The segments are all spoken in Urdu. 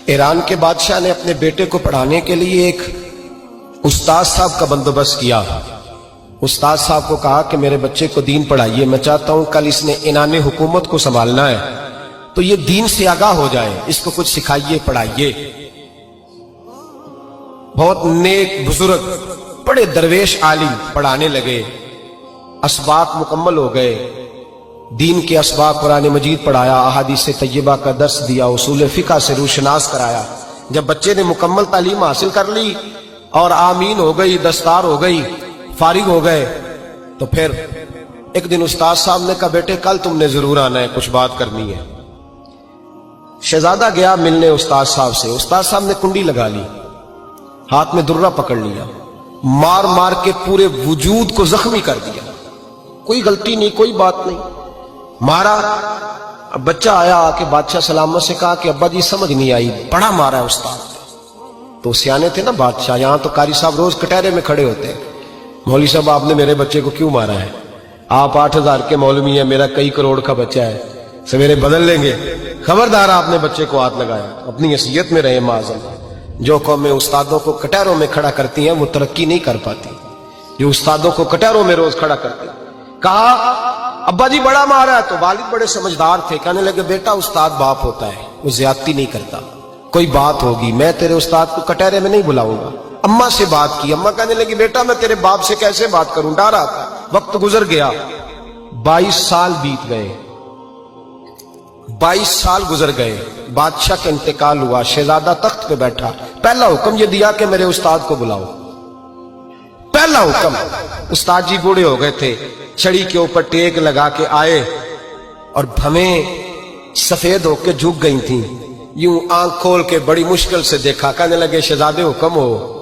ایران کے بادشاہ نے اپنے بیٹے کو پڑھانے کے لیے ایک استاد صاحب کا بندوبست کیا۔ استاد صاحب کو کہا کہ میرے بچے کو دین پڑھائیے، میں چاہتا ہوں کل اس نے عنان حکومت کو سنبھالنا ہے تو یہ دین سے آگاہ ہو جائے، اس کو کچھ سکھائیے، پڑھائیے۔ بہت نیک بزرگ بڑے درویش عالم پڑھانے لگے، اسباق مکمل ہو گئے، دین کے اسباق قرآن مجید پڑھایا، احادیث طیبہ کا درس دیا، اصول فقہ سے روشناس کرایا۔ جب بچے نے مکمل تعلیم حاصل کر لی اور آمین ہو گئی، دستار ہو گئی، فارغ ہو گئے، تو پھر ایک دن استاد صاحب نے کہا بیٹے کل تم نے ضرور آنا ہے، کچھ بات کرنی ہے۔ شہزادہ گیا ملنے استاد صاحب سے، استاد صاحب نے کنڈی لگا لی، ہاتھ میں درہ پکڑ لیا، مار مار کے پورے وجود کو زخمی کر دیا، کوئی غلطی نہیں، کوئی بات نہیں، مارا۔ اب بچہ آیا آ کے بادشاہ سلامت سے کہا کہ ابا جی سمجھ نہیں آئی، بڑا مارا ہے استاد۔ تو سیانے تھے نا بادشاہ، یہاں تو قاری صاحب روز کٹہرے میں کھڑے ہوتے ہیں، مولوی صاحب آپ نے میرے بچے کو کیوں مارا ہے؟ آپ 8,000 کے مولوی ہیں، میرا کئی کروڑ کا بچہ ہے، سویرے بدل لیں گے، خبردار آپ نے بچے کو ہاتھ لگایا، اپنی حیثیت میں رہے معاذ اللہ۔ جو قومیں استادوں کو کٹہروں میں کھڑا کرتی ہیں وہ ترقی نہیں کر پاتی، جو استادوں کو کٹہروں میں روز کھڑا کرتے ہیں۔ کہا ابا جی بڑا مارا ہے، تو والد بڑے سمجھدار تھے، کہنے لگے بیٹا استاد باپ ہوتا ہے، وہ زیادتی نہیں کرتا، کوئی بات ہوگی میں تیرے استاد کو کٹہرے میں نہیں بلاؤں گا۔ اماں سے بات کی، اماں کہنے لگی بیٹا میں تیرے باپ سے کیسے بات کروں، ڈر آتا۔ وقت گزر گیا، 22 سال بیت گئے، 22 سال گزر گئے، بادشاہ کا انتقال ہوا، شہزادہ تخت پہ بیٹھا، پہلا حکم یہ دیا کہ میرے استاد کو بلاؤ، پہلا حکم۔ استاد جی بوڑھے ہو گئے تھے، چھڑی کے اوپر ٹیک لگا کے آئے اور بھویں سفید ہو کے جھک گئی تھیں، یوں آنکھ کھول کے بڑی مشکل سے دیکھا، کہنے لگے شہزادے حکم ہو۔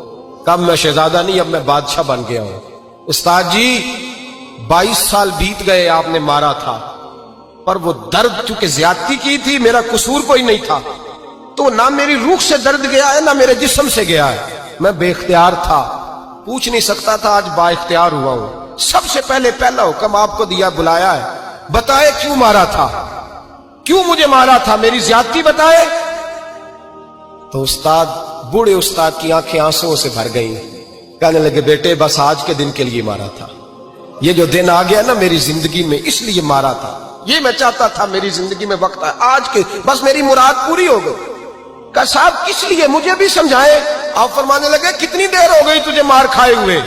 کب میں شہزادہ نہیں، اب میں بادشاہ بن گیا ہوں۔ استاد جی 22 سال بیت گئے، آپ نے مارا تھا، پر وہ درد چونکہ زیادتی کی تھی، میرا قصور کوئی نہیں تھا، تو نہ میری روح سے درد گیا ہے نہ میرے جسم سے گیا ہے، میں بے اختیار تھا، پوچھ نہیں سکتا تھا، آج با اختیار ہوا ہوں۔ سب سے پہلے پہلا حکم آپ کو دیا، بلایا ہے، بتائے کیوں مارا تھا، کیوں مجھے مارا تھا، میری زیادتی بتائے۔ تو استاد، بوڑھے استاد کی آنکھیں آنسوں سے بھر گئیں، کہنے لگے بیٹے بس آج کے دن کے لیے مارا تھا، یہ جو دن آ گیا نا میری زندگی میں اس لیے مارا تھا، یہ میں چاہتا تھا میری زندگی میں وقت ہے، آج کے بس میری مراد پوری ہو گئی۔ کہا صاحب کس لیے، مجھے بھی سمجھائے۔ آپ فرمانے لگے کتنی دیر ہو گئی تجھے مار کھائے ہوئے،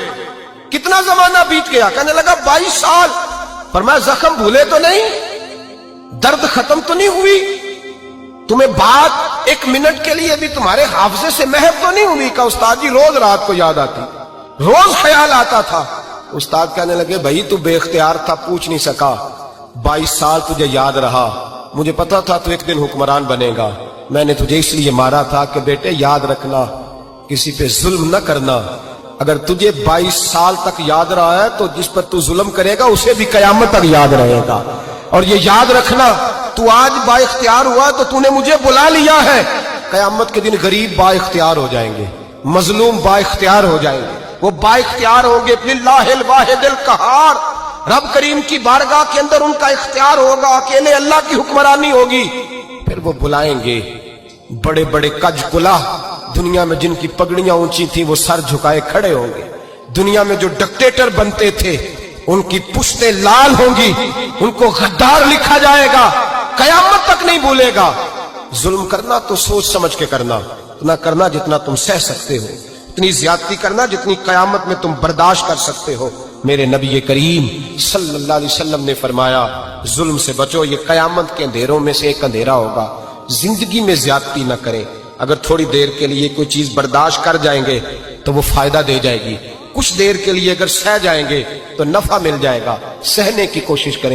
کتنا زمانہ بیت گیا؟ کہنے لگا 22 سال۔ فرمایا زخم بھولے تو نہیں، درد ختم تو نہیں ہوئی، تمہیں بات ایک منٹ کے لیے بھی تمہارے حافظے سے محو تو نہیں ہوئی؟ کہا استاد جی روز رات کو یاد آتی، روز خیال آتا تھا۔ استاد کہنے لگے بھائی تو بے اختیار تھا، پوچھ نہیں سکا، 22 سال تجھے یاد رہا، مجھے پتا تھا تو ایک دن حکمران بنے گا، میں نے تجھے اس لیے مارا تھا کہ بیٹے یاد رکھنا، کسی پہ ظلم نہ کرنا، اگر تجھے 22 سال تک یاد رہا ہے تو جس پر تو ظلم کرے گا اسے بھی قیامت تک یاد رہے گا، اور یہ یاد رکھنا تو آج با اختیار ہوا تو تو نے مجھے بلا لیا ہے، قیامت کے دن غریب با اختیار ہو جائیں گے، مظلوم با اختیار ہو جائیں گے، وہ با اختیار ہوں گے للہ الواحد القہار، رب کریم کی بارگاہ کے اندر ان کا اختیار ہوگا، اکیلے اللہ کی حکمرانی ہوگی۔ پھر وہ بلائیں گے بڑے بڑے کج کلا، دنیا میں جن کی پگڑیاں اونچی تھیں وہ سر جھکائے کھڑے ہوں گے، دنیا میں جو ڈکٹیٹر بنتے تھے ان کی پشتیں لال ہوں گی، ان کو غدار لکھا جائے گا، قیامت تک نہیں بھولے گا۔ ظلم کرنا تو سوچ سمجھ کے کرنا، اتنا کرنا جتنا تم سہ سکتے ہو، اتنی زیادتی کرنا جتنی قیامت میں تم برداشت کر سکتے ہو۔ میرے نبی کریم صلی اللہ علیہ وسلم نے فرمایا ظلم سے بچو، یہ قیامت کے اندھیروں میں سے ایک اندھیرا ہوگا، زندگی میں زیادتی نہ کریں، اگر تھوڑی دیر کے لیے کوئی چیز برداشت کر جائیں گے تو وہ فائدہ دے جائے گی، کچھ دیر کے لیے اگر سہ جائیں گے تو نفع مل جائے گا، سہنے کی کوشش کریں۔